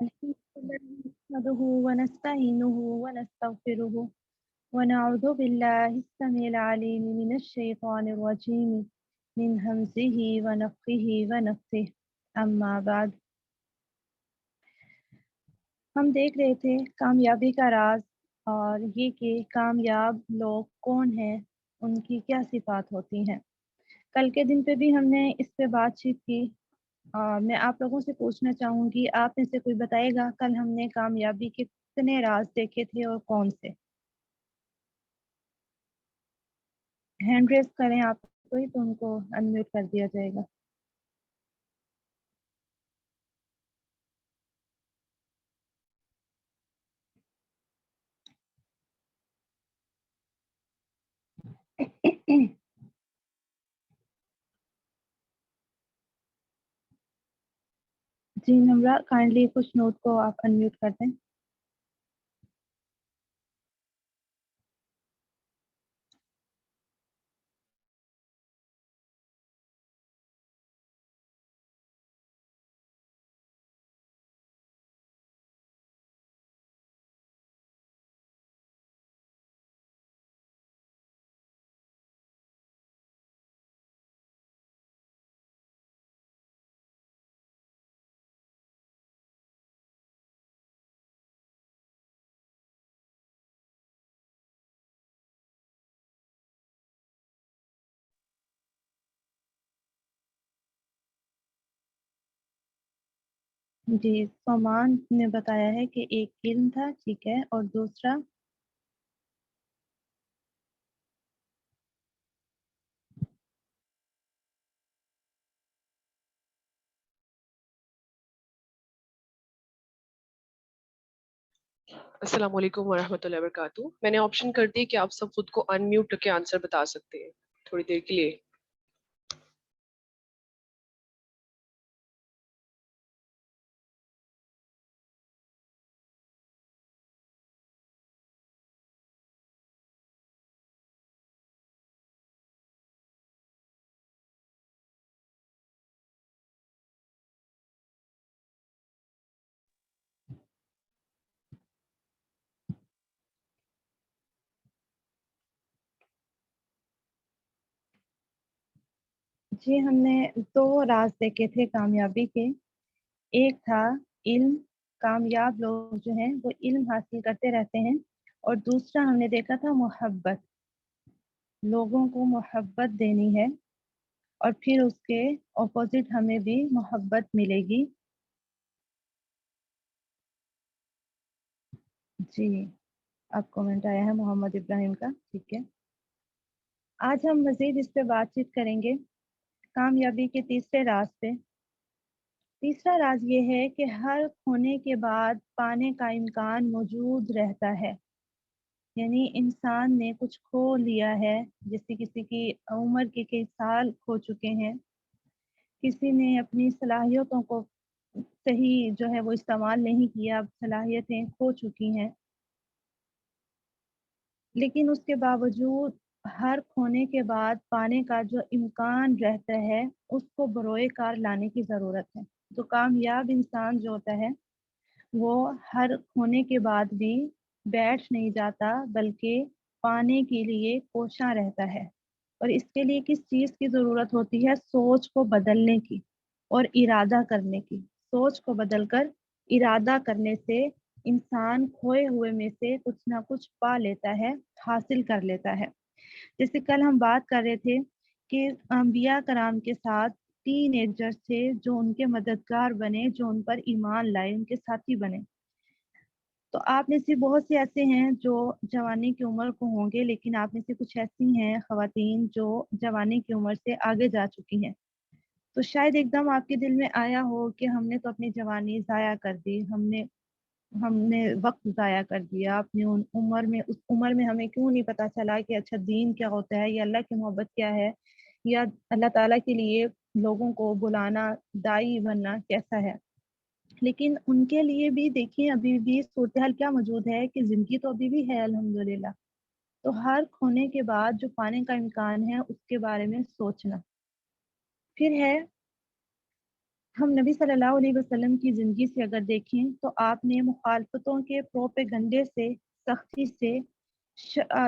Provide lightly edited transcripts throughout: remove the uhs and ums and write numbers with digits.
نحمده ونستعينه ونستغفره ونعوذ بالله السميع العليم من الشيطان الرجيم من همزه ونفخه ونفثه اما بعد۔ ہم دیکھ رہے تھے کامیابی کا راز اور یہ کہ کامیاب لوگ کون ہیں، ان کی کیا صفات ہوتی ہیں۔ کل کے دن پہ بھی ہم نے اس پہ بات چیت کی۔ میں آپ لوگوں سے پوچھنا چاہوں گی، آپ میں سے کوئی بتائے گا کل ہم نے کامیابی کے کتنے راز دیکھے تھے اور کون سے؟ ہینڈ ریز کریں آپ کوئی تو ان کو انمیوٹ کر دیا جائے گا۔ جی نمرہ، کائنڈلی کچھ نوٹ کو آپ انمیوٹ کر دیں۔ جی سومان نے بتایا ہے کہ ایک علم تھا، ٹھیک ہے، اور دوسرا السلام علیکم ورحمۃ اللہ وبرکاتہ۔ میں نے آپشن کر دی کہ آپ سب خود کو ان میوٹ کر کے آنسر بتا سکتے ہیں تھوڑی دیر کے لیے۔ جی ہم نے دو راز دیکھے تھے کامیابی کے۔ ایک تھا علم، کامیاب لوگ جو ہیں وہ علم حاصل کرتے رہتے ہیں، اور دوسرا ہم نے دیکھا تھا محبت، لوگوں کو محبت دینی ہے اور پھر اس کے اپوزٹ ہمیں بھی محبت ملے گی۔ جی اب کمنٹ آیا ہے محمد ابراہیم کا، ٹھیک ہے۔ آج ہم مزید اس پہ بات چیت کریں گے کامیابی کے تیسرے راز پہ۔ تیسرا راز یہ ہے کہ ہر کھونے کے بعد پانے کا امکان موجود رہتا ہے، یعنی انسان نے کچھ کھو لیا ہے، جیسے کسی کی عمر کے کئی سال کھو چکے ہیں، کسی نے اپنی صلاحیتوں کو صحیح جو ہے وہ استعمال نہیں کیا، اب صلاحیتیں کھو چکی ہیں، لیکن اس کے باوجود ہر کھونے کے بعد پانے کا جو امکان رہتا ہے اس کو بروئے کار لانے کی ضرورت ہے۔ تو کامیاب انسان جو ہوتا ہے وہ ہر کھونے کے بعد بھی بیٹھ نہیں جاتا، بلکہ پانے کے لیے کوشاں رہتا ہے۔ اور اس کے لیے کس چیز کی ضرورت ہوتی ہے؟ سوچ کو بدلنے کی اور ارادہ کرنے کی۔ سوچ کو بدل کر ارادہ کرنے سے انسان کھوئے ہوئے میں سے کچھ نہ کچھ پا لیتا ہے، حاصل کر لیتا ہے۔ جیسے کل ہم بات کر رہے تھے کہ انبیاء کرام کے ساتھ ٹین ایجرز تھے جو ان کے مددگار بنے، جو ان پر ایمان لائے، ان کے ساتھی بنے۔ تو آپ میں سے بہت سے ایسے ہیں جو جوانی کی عمر کو ہوں گے، لیکن آپ میں سے کچھ ایسی ہیں خواتین جو جوانی کی عمر سے آگے جا چکی ہیں۔ تو شاید ایک دم آپ کے دل میں آیا ہو کہ ہم نے تو اپنی جوانی ضائع کر دی، ہم نے وقت ضائع کر دیا اپنی ان عمر میں، اس عمر میں ہمیں کیوں نہیں پتا چلا کہ اچھا دین کیا ہوتا ہے، یا اللہ کی محبت کیا ہے، یا اللہ تعالیٰ کے لیے لوگوں کو بلانا، داعی بننا کیسا ہے۔ لیکن ان کے لیے بھی دیکھیں ابھی بھی صورتحال کیا موجود ہے کہ زندگی تو ابھی بھی ہے الحمدللہ۔ تو ہر کھونے کے بعد جو پانے کا امکان ہے اس کے بارے میں سوچنا۔ پھر ہے ہم نبی صلی اللہ علیہ وسلم کی زندگی سے اگر دیکھیں تو آپ نے مخالفتوں کے پروپیگنڈے سے سختی سے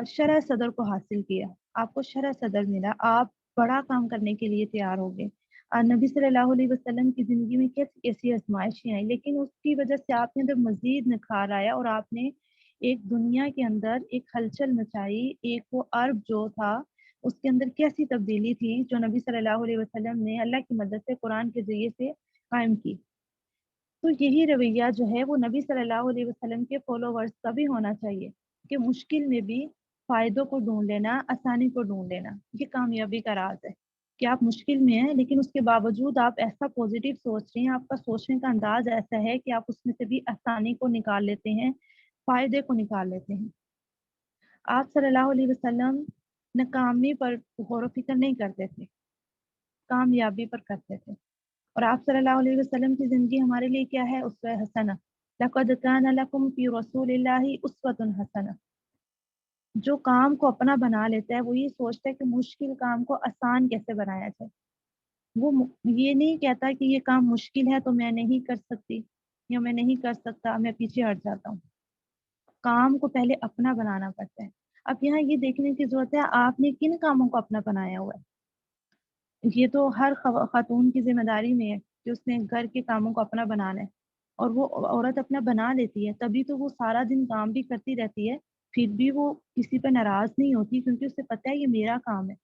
شرح صدر کو حاصل کیا، آپ کو شرح صدر ملا، آپ بڑا کام کرنے کے لیے تیار ہو گئے۔ نبی صلی اللہ علیہ وسلم کی زندگی میں کیسی کیسی آزمائشیں آئیں، لیکن اس کی وجہ سے آپ کے اندر مزید نکھار آیا اور آپ نے ایک دنیا کے اندر ایک ہلچل مچائی، ایک وہ عرب جو تھا اس کے اندر کیسی تبدیلی تھی جو نبی صلی اللہ علیہ وسلم نے اللہ کی مدد سے قرآن کے ذریعے سے قائم کی۔ تو یہی رویہ جو ہے وہ نبی صلی اللہ علیہ وسلم کے فالوورز کا بھی ہونا چاہیے کہ مشکل میں بھی فائدوں کو ڈھونڈ لینا، آسانی کو ڈھونڈ لینا، یہ کامیابی کا راز ہے کہ آپ مشکل میں ہیں لیکن اس کے باوجود آپ ایسا پازیٹیو سوچ رہی ہیں، آپ کا سوچنے کا انداز ایسا ہے کہ آپ اس میں سے بھی آسانی کو نکال لیتے ہیں، فائدے کو نکال لیتے ہیں۔ آپ صلی اللہ علیہ وسلم ناکامی پر غور و فکر نہیں کرتے تھے، کامیابی پر کرتے تھے۔ اور آپ صلی اللہ علیہ وسلم کی زندگی ہمارے لیے کیا ہے؟ اسوہ حسنہ۔ لقد کان لکم فی رسول اللہ اسوۃ حسنہ۔ جو کام کو اپنا بنا لیتا ہے وہ یہ سوچتا ہے کہ مشکل کام کو آسان کیسے بنایا جائے، وہ یہ نہیں کہتا کہ یہ کام مشکل ہے تو میں نہیں کر سکتی یا میں نہیں کر سکتا، میں پیچھے ہٹ جاتا ہوں۔ کام کو پہلے اپنا بنانا پڑتا ہے۔ اب یہاں یہ دیکھنے کی ضرورت ہے آپ نے کن کاموں کو اپنا بنایا ہوا ہے۔ یہ تو ہر خاتون کی ذمہ داری میں ہے کہ اس نے گھر کے کاموں کو اپنا بنانا ہے، اور وہ عورت اپنا بنا لیتی ہے تبھی تو وہ سارا دن کام بھی کرتی رہتی ہے، پھر بھی وہ کسی پہ ناراض نہیں ہوتی کیونکہ اسے پتہ ہے یہ میرا کام ہے،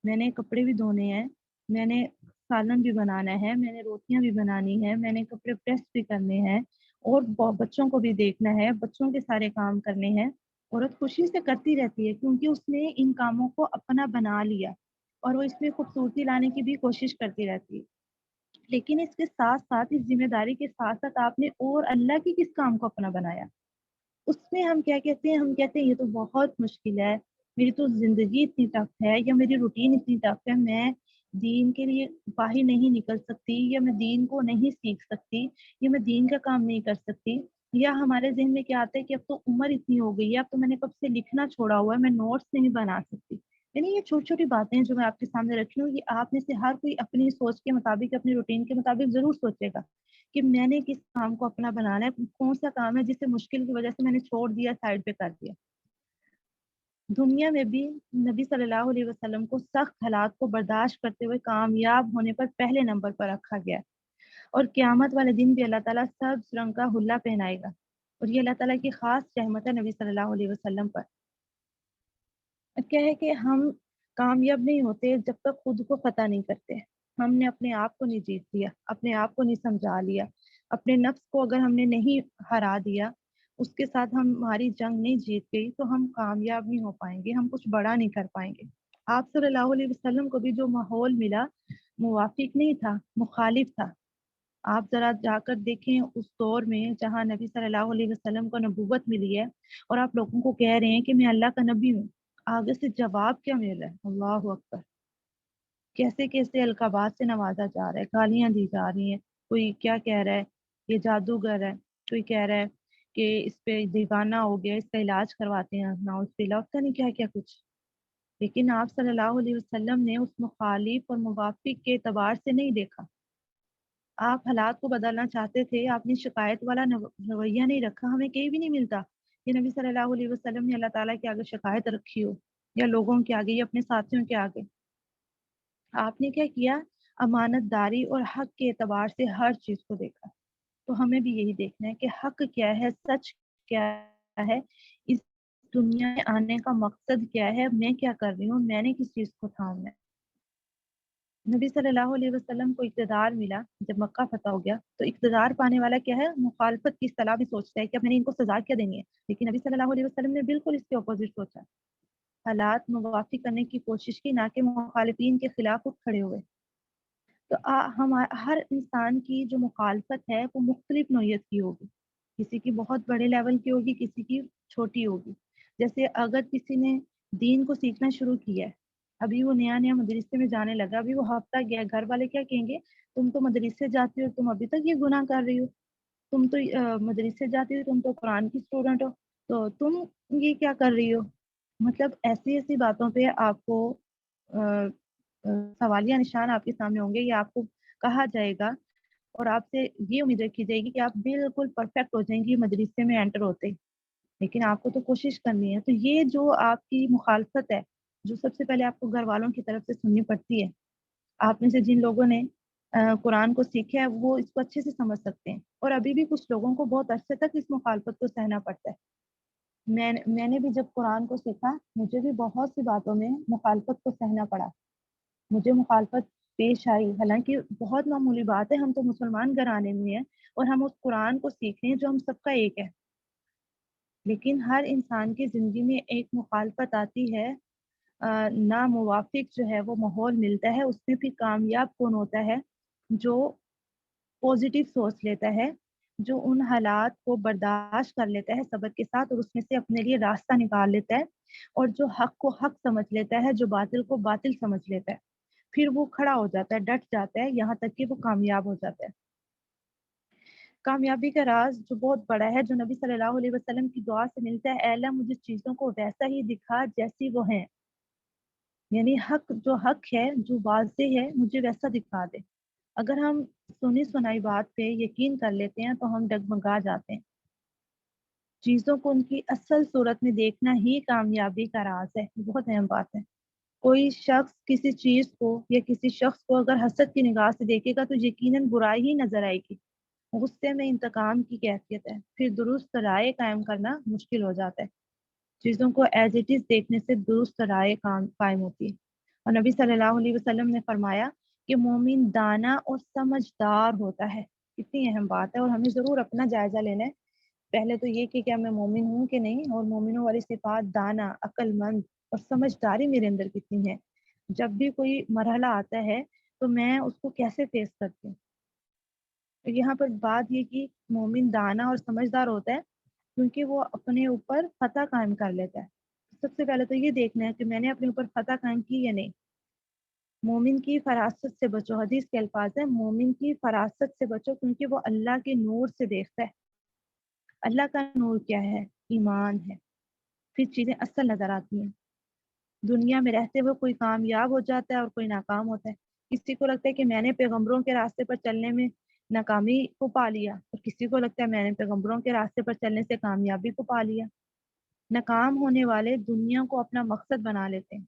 میں نے کپڑے بھی دھونے ہیں، میں نے سالن بھی بنانا ہے، میں نے روٹیاں بھی بنانی ہے، میں نے کپڑے پریس بھی کرنے ہیں، اور بچوں کو بھی دیکھنا ہے، بچوں کے سارے کام کرنے ہیں۔ عورت خوشی سے کرتی رہتی ہے کیونکہ اس نے ان کاموں کو اپنا بنا لیا اور وہ اس میں خوبصورتی لانے کی بھی کوشش کرتی رہتی ہے۔ لیکن اس کے ساتھ ساتھ، اس ذمہ داری کے ساتھ ساتھ آپ نے اور اللہ کی کس کام کو اپنا بنایا؟ اس میں ہم کیا کہتے ہیں؟ ہم کہتے ہیں یہ تو بہت مشکل ہے، میری تو زندگی اتنی ٹف ہے یا میری روٹین اتنی ٹف ہے، میں دین کے لیے باہر نہیں نکل سکتی، یا میں دین کو نہیں سیکھ سکتی، یا میں دین کا کام نہیں کر سکتی۔ یا ہمارے ذہن میں کیا آتا ہے کہ اب تو عمر اتنی ہو گئی ہے، اب تو میں نے کب سے لکھنا چھوڑا ہوا ہے، میں نوٹس نہیں بنا سکتی۔ یعنی یہ چھوٹی چھوٹی باتیں ہیں جو میں آپ کے سامنے رکھی ہوں، یہ آپ میں سے ہر کوئی اپنی سوچ کے مطابق، اپنی روٹین کے مطابق ضرور سوچے گا کہ میں نے کس کام کو اپنا بنانا ہے، کون سا کام ہے جسے مشکل کی وجہ سے میں نے چھوڑ دیا، سائڈ پہ کر دیا۔ دنیا میں بھی نبی صلی اللہ علیہ وسلم کو سخت حالات کو برداشت کرتے ہوئے کامیاب ہونے پر پہلے نمبر پر رکھا گیا، اور قیامت والے دن بھی اللہ تعالیٰ سب رنگ کا حلہ پہنائے گا، اور یہ اللہ تعالیٰ کی خاص رحمت ہے نبی صلی اللہ علیہ وسلم پر۔ کیا ہے کہ ہم کامیاب نہیں ہوتے جب تک خود کو فتح نہیں کرتے، ہم نے اپنے آپ کو نہیں جیت لیا، اپنے آپ کو نہیں سمجھا لیا، اپنے نفس کو اگر ہم نے نہیں ہرا دیا، اس کے ساتھ ہماری جنگ نہیں جیت گئی، تو ہم کامیاب نہیں ہو پائیں گے، ہم کچھ بڑا نہیں کر پائیں گے۔ آپ صلی اللہ علیہ وسلم کو بھی جو ماحول ملا موافق نہیں تھا، مخالف تھا۔ آپ ذرا جا کر دیکھیں اس دور میں جہاں نبی صلی اللہ علیہ وسلم کو نبوت ملی ہے، اور آپ لوگوں کو کہہ رہے ہیں کہ میں اللہ کا نبی ہوں، آگے سے جواب کیا مل رہا ہے؟ اللہ اکبر! کیسے کیسے القابات سے نوازا جا رہا ہے، گالیاں دی جا رہی ہیں، کوئی کیا کہہ رہا ہے یہ جادوگر ہے، کوئی کہہ رہا ہے کہ اس پہ دیوانہ ہو گیا، اس کا علاج کرواتے ہیں، ناؤز باللہ، پتہ نہیں کیا کیا کچھ۔ لیکن آپ صلی اللہ علیہ وسلم نے اس مخالف اور موافق کے اعتبار سے نہیں دیکھا، آپ حالات کو بدلنا چاہتے تھے، آپ نے شکایت والا رویہ نہیں رکھا، ہمیں کہیں بھی نہیں ملتا کہ نبی صلی اللہ علیہ وسلم نے اللہ تعالیٰ کے آگے شکایت رکھی ہو، یا لوگوں کے آگے یا اپنے ساتھیوں کے آگے۔ آپ نے کیا کیا؟ امانت داری اور حق کے اعتبار سے ہر چیز کو دیکھا۔ تو ہمیں بھی یہی دیکھنا ہے کہ حق کیا ہے، سچ کیا ہے، اس دنیا میں آنے کا مقصد کیا ہے، میں کیا کر رہی ہوں، میں نے کس چیز کو تھامنا ہے۔ نبی صلی اللہ علیہ وسلم کو اقتدار ملا جب مکہ فتح ہو گیا، تو اقتدار پانے والا کیا ہے؟ مخالفت کی اصطلاح بھی سوچتا ہے کہ اب میں نے ان کو سزا کیا دینی ہے، لیکن نبی صلی اللہ علیہ وسلم نے بالکل اس کے اپوزٹ سوچا، حالات موافق کرنے کی کوشش کی، نہ کہ مخالفین کے خلاف اٹھ کھڑے ہوئے۔ تو ہم ہر انسان کی جو مخالفت ہے وہ مختلف نوعیت کی ہوگی، کسی کی بہت بڑے لیول کی ہوگی، کسی کی چھوٹی ہوگی۔ جیسے اگر کسی نے دین کو سیکھنا شروع کیا ہے، ابھی وہ نیا نیا مدرسے میں جانے لگا، ابھی وہ ہفتہ گیا، گھر والے کیا کہیں گے؟ تم تو مدرسے جاتی ہو، تم ابھی تک یہ گناہ کر رہی ہو، تم تو مدرسے جاتی ہو، تم تو قرآن کی اسٹوڈنٹ ہو، تو تم یہ کیا کر رہی ہو؟ مطلب ایسی ایسی باتوں پہ آپ کو سوالیہ نشان آپ کے سامنے ہوں گے، یا آپ کو کہا جائے گا، اور آپ سے یہ امید رکھی جائے گی کہ آپ بالکل پرفیکٹ ہو جائیں گی مدرسے میں انٹر ہوتے ہی، لیکن آپ کو تو کوشش کرنی ہے۔ تو یہ جو آپ کی مخالفت ہے، جو سب سے پہلے آپ کو گھر والوں کی طرف سے سننی پڑتی ہے، آپ میں سے جن لوگوں نے قرآن کو سیکھا ہے وہ اس کو اچھے سے سمجھ سکتے ہیں، اور ابھی بھی کچھ لوگوں کو بہت عرصے تک اس مخالفت کو سہنا پڑتا ہے۔ میں نے بھی جب قرآن کو سیکھا، مجھے بھی بہت سی باتوں میں مخالفت کو سہنا پڑا، مجھے مخالفت پیش آئی، حالانکہ بہت معمولی بات ہے، ہم تو مسلمان گھرانے میں ہیں اور ہم اس قرآن کو سیکھ رہے ہیں جو ہم سب کا ایک ہے، لیکن ہر انسان کی زندگی میں ایک مخالفت آتی ہے، ناموافق جو ہے وہ ماحول ملتا ہے، اس میں بھی کامیاب کون ہوتا ہے؟ جو پازیٹیو سوچ لیتا ہے، جو ان حالات کو برداشت کر لیتا ہے صبر کے ساتھ اور اس میں سے اپنے لیے راستہ نکال لیتا ہے، اور جو حق کو حق سمجھ لیتا ہے، جو باطل کو باطل سمجھ لیتا ہے، پھر وہ کھڑا ہو جاتا ہے، ڈٹ جاتا ہے، یہاں تک کہ وہ کامیاب ہو جاتا ہے۔ کامیابی کا راز جو بہت بڑا ہے، جو نبی صلی اللہ علیہ وسلم کی دعا سے ملتا ہے، اے اللہ مجھے چیزوں کو ویسا ہی دکھا جیسی وہ ہیں، یعنی حق جو حق ہے، جو واضح ہے، مجھے ویسا دکھا دے۔ اگر ہم سنی سنائی بات پہ یقین کر لیتے ہیں تو ہم ڈگمگا جاتے ہیں۔ چیزوں کو ان کی اصل صورت میں دیکھنا ہی کامیابی کا راز ہے، بہت اہم بات ہے۔ کوئی شخص کسی چیز کو یا کسی شخص کو اگر حسد کی نگاہ سے دیکھے گا تو یقیناً برائی ہی نظر آئے گی، غصے میں انتقام کی کیفیت ہے، پھر درست رائے قائم کرنا مشکل ہو جاتا ہے۔ چیزوں کو ایز اٹ از دیکھنے سے درست رائے قائم ہوتی ہے، اور نبی صلی اللہ علیہ وسلم نے فرمایا کہ مومن دانا اور سمجھدار ہوتا ہے۔ کتنی اہم بات ہے، اور ہمیں ضرور اپنا جائزہ لینا ہے، پہلے تو یہ کہ کیا میں مومن ہوں کہ نہیں، اور مومنوں والی صفات دانا، عقل مند اور سمجھداری میرے اندر کتنی ہے۔ جب بھی کوئی مرحلہ آتا ہے تو میں اس کو کیسے فیس کرتی ہوں۔ یہاں پر بات یہ کہ مومن دانا اور سمجھدار ہوتا ہے کیونکہ وہ اپنے اوپر فتح قائم کر لیتا ہے۔ سب سے پہلے تو یہ دیکھنا ہے کہ میں نے اپنے اوپر فتح قائم کی یا نہیں۔ مومن کی فراست سے بچو، حدیث کے الفاظ ہیں، مومن کی فراست سے بچو کیونکہ وہ اللہ کے نور سے دیکھتا ہے۔ اللہ کا نور کیا ہے؟ ایمان ہے، پھر چیزیں اصل نظر آتی ہیں۔ دنیا میں رہتے ہوئے کوئی کامیاب ہو جاتا ہے اور کوئی ناکام ہوتا ہے۔ کسی کو لگتا ہے کہ میں نے پیغمبروں کے راستے پر چلنے میں ناکامی کو پا لیا، اور کسی کو لگتا ہے میں نے پیغمبروں کے راستے پر چلنے سے کامیابی کو پا لیا۔ ناکام ہونے والے دنیا کو اپنا مقصد بنا لیتے ہیں۔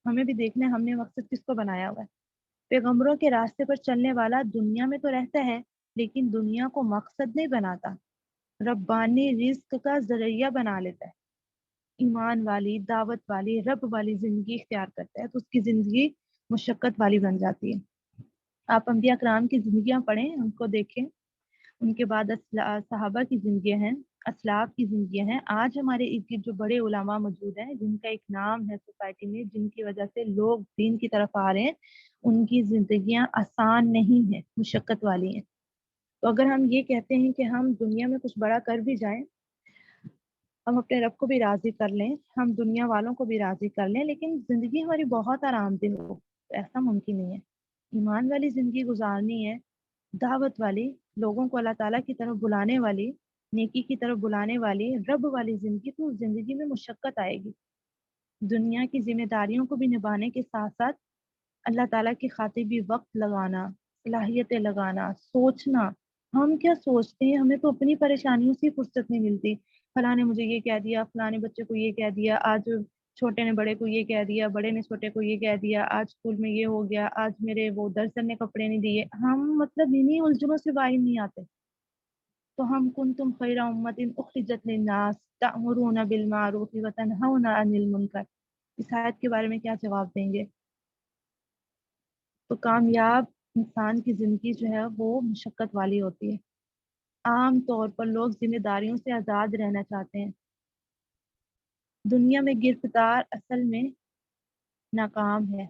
ہمیں بھی دیکھنا ہے ہم نے مقصد کس کو بنایا ہوا ہے۔ پیغمبروں کے راستے پر چلنے والا دنیا میں تو رہتا ہے لیکن دنیا کو مقصد نہیں بناتا، ربانی رزق کا ذریعہ بنا لیتا ہے۔ ایمان والی، دعوت والی، رب والی زندگی اختیار کرتا ہے تو اس کی زندگی مشقت والی بن جاتی ہے۔ آپ انبیاء کرام کی زندگیاں پڑھیں، ان کو دیکھیں، ان کے بعد صحابہ کی زندگیاں ہیں، اسلاف کی زندگیاں ہیں۔ آج ہمارے ارد گرد جو بڑے علماء موجود ہیں جن کا ایک نام ہے سوسائٹی میں، جن کی وجہ سے لوگ دین کی طرف آ رہے ہیں، ان کی زندگیاں آسان نہیں ہیں، مشقت والی ہیں۔ تو اگر ہم یہ کہتے ہیں کہ ہم دنیا میں کچھ بڑا کر بھی جائیں، ہم اپنے رب کو بھی راضی کر لیں، ہم دنیا والوں کو بھی راضی کر لیں، لیکن زندگی ہماری بہت آرام دہ ہو، تو ایسا ممکن نہیں ہے۔ ایمان والی زندگی گزارنی ہے، دعوت والی، لوگوں کو اللہ تعالیٰ کی طرف بلانے والی، نیکی کی طرف بلانے والی، رب والی زندگی، تو اس زندگی میں مشقت آئے گی۔ دنیا کی ذمہ داریوں کو بھی نبھانے کے ساتھ ساتھ اللہ تعالیٰ کی خاطر بھی وقت لگانا، صلاحیتیں لگانا، سوچنا۔ ہم کیا سوچتے ہیں، ہمیں تو اپنی پریشانیوں سے فرصت نہیں ملتی۔ فلاں نے مجھے یہ کہہ دیا، فلاں نے بچے کو یہ کہہ دیا، آج چھوٹے نے بڑے کو یہ کہہ دیا، بڑے نے چھوٹے کو یہ کہہ دیا، آج اسکول میں یہ ہو گیا، آج میرے وہ درسن نے کپڑے نہیں دیے۔ ہم مطلب انہیں الجھنوں سے باہر نہیں آتے۔ تو ہم کنتم خیر امت اخرجت للناس تأمرون بالمعروف وتنہون عن المنکر، اس آیت کے بارے میں کیا جواب دیں گے؟ تو کامیاب انسان کی زندگی جو ہے وہ مشقت والی ہوتی ہے۔ عام طور پر لوگ ذمہ داریوں سے آزاد رہنا چاہتے ہیں۔ دنیا میں گرفتار اصل میں ناکام ہے۔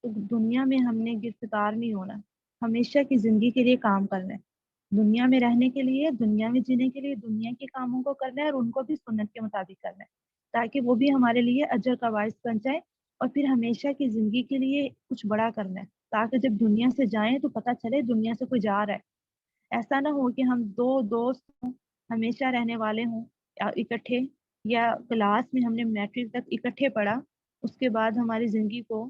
تو دنیا میں ہم نے گرفتار نہیں ہونا، ہمیشہ کی زندگی کے لیے کام کرنا ہے۔ دنیا میں رہنے کے لیے، دنیا میں جینے کے لیے دنیا کے کاموں کو کرنا ہے، اور ان کو بھی سنت کے مطابق کرنا ہے، تاکہ وہ بھی ہمارے لیے اجر کا باعث بن جائے، اور پھر ہمیشہ کی زندگی کے لیے کچھ بڑا کرنا ہے، تاکہ جب دنیا سے جائیں تو پتہ چلے دنیا سے کوئی جا رہا ہے۔ ایسا نہ ہو کہ ہم دو دوست ہوں، ہمیشہ رہنے والے ہوں یا اکٹھے، یا کلاس میں ہم نے میٹرک تک اکٹھے پڑھا، اس کے بعد ہماری زندگی کو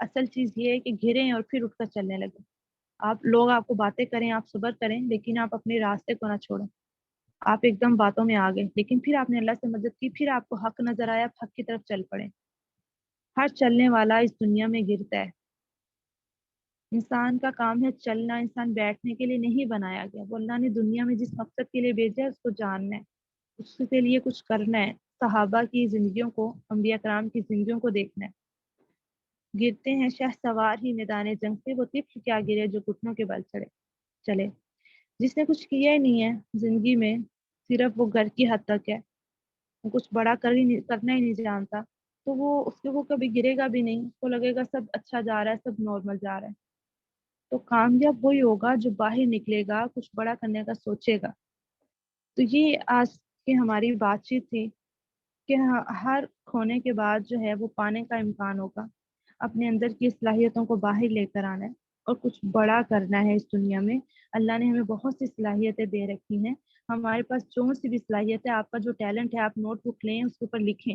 اصل چیز یہ ہے کہ گریں اور پھر اٹھ کر چلنے لگے. لوگ آپ کو باتیں کریں، آپ صبر کریں، لیکن آپ اپنے راستے کو نہ چھوڑیں. آپ ایک دم باتوں میں آ گئے، لیکن پھر آپ نے اللہ سے مدد کی، پھر آپ کو حق نظر آیا، آپ حق کی طرف چل پڑے. ہر چلنے والا اس دنیا میں گرتا ہے. انسان کا کام ہے چلنا، انسان بیٹھنے کے لیے نہیں بنایا گیا. وہ اللہ نے دنیا میں جس مقصد کے لیے بھیجا ہے اس کو جاننا ہے، اس کے لیے کچھ کرنا ہے. صحابہ کی زندگیوں کو، انبیاء کرام کی زندگیوں کو دیکھنا ہے. گرتے ہیں شہ سوار ہی میدان جنگ سے، وہ طفل کیا گرے جو گھٹنوں کے بل چلے. جس نے کچھ کیا ہی نہیں ہے زندگی میں، صرف وہ گھر کی حد تک ہے، وہ کچھ بڑا کرنا ہی نہیں جانتا، تو وہ کبھی گرے گا بھی نہیں. اس کو لگے گا سب اچھا جا رہا ہے، سب نارمل جا رہا ہے. تو کامیاب وہی ہوگا جو باہر نکلے گا، کچھ بڑا کرنے کا سوچے گا. تو یہ آج کی ہماری بات چیت تھی کہ ہر کھونے کے بعد جو ہے وہ پانے کا امکان ہوگا. اپنے اندر کی صلاحیتوں کو باہر لے کر آنا ہے اور کچھ بڑا کرنا ہے اس دنیا میں. اللہ نے ہمیں بہت سی صلاحیتیں دے رکھی ہیں. ہمارے پاس جو سی بھی صلاحیت ہے، آپ کا جو ٹیلنٹ ہے، آپ نوٹ بک لیں، اس کے اوپر لکھیں.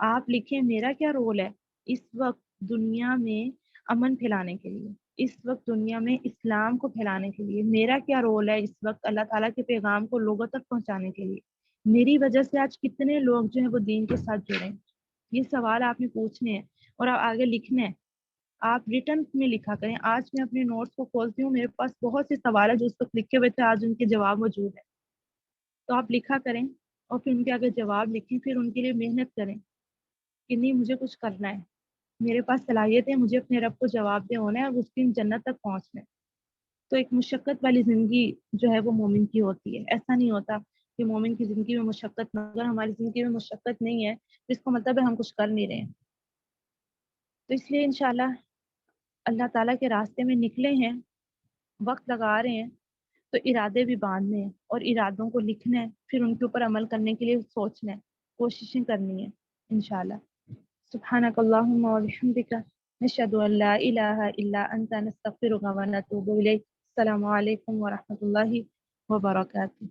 آپ لکھیں میرا کیا رول ہے اس وقت دنیا میں امن پھیلانے کے لیے، اس وقت دنیا میں اسلام کو پھیلانے کے لیے. میرا کیا رول ہے اس وقت اللہ تعالیٰ کے پیغام کو لوگوں تک پہنچانے کے لیے. میری وجہ سے آج کتنے لوگ جو ہیں وہ دین کے ساتھ جڑے ہیں. یہ سوال آپ نے پوچھنے ہیں اور آپ آگے لکھنا ہے. آپ ریٹرن میں لکھا کریں. آج میں اپنے نوٹس کو کھولتی ہوں، میرے پاس بہت سے سوال ہیں جو اس وقت لکھے ہوئے تھے، آج ان کے جواب موجود ہیں. تو آپ لکھا کریں اور پھر ان کے آگے جواب لکھیں، پھر ان کے لیے محنت کریں کہ نہیں مجھے کچھ کرنا ہے، میرے پاس صلاحیت ہے، مجھے اپنے رب کو جواب دہ ہونا ہے اور اس دن جنت تک پہنچنا ہے. تو ایک مشقت والی زندگی جو ہے وہ مومن کی ہوتی ہے. ایسا نہیں ہوتا کہ مومن کی زندگی میں مشقت نہ، اگر ہماری زندگی میں مشقت نہیں ہے تو اس کا مطلب ہے ہم کچھ کر نہیں رہے ہیں. تو اس لیے انشاءاللہ اللہ تعالیٰ کے راستے میں نکلے ہیں، وقت لگا رہے ہیں، تو ارادے بھی باندھنے ہیں اور ارادوں کو لکھنا ہے، پھر ان کے اوپر عمل کرنے کے لیے سوچنا ہے، کوششیں کرنی ہے انشاءاللہ. سبحانک اللہم و بحمدک، نشہد ان لا الہ الا انت، نستغفرک و نتوب الیک. السلام علیکم ورحمۃ اللہ وبرکاتہ.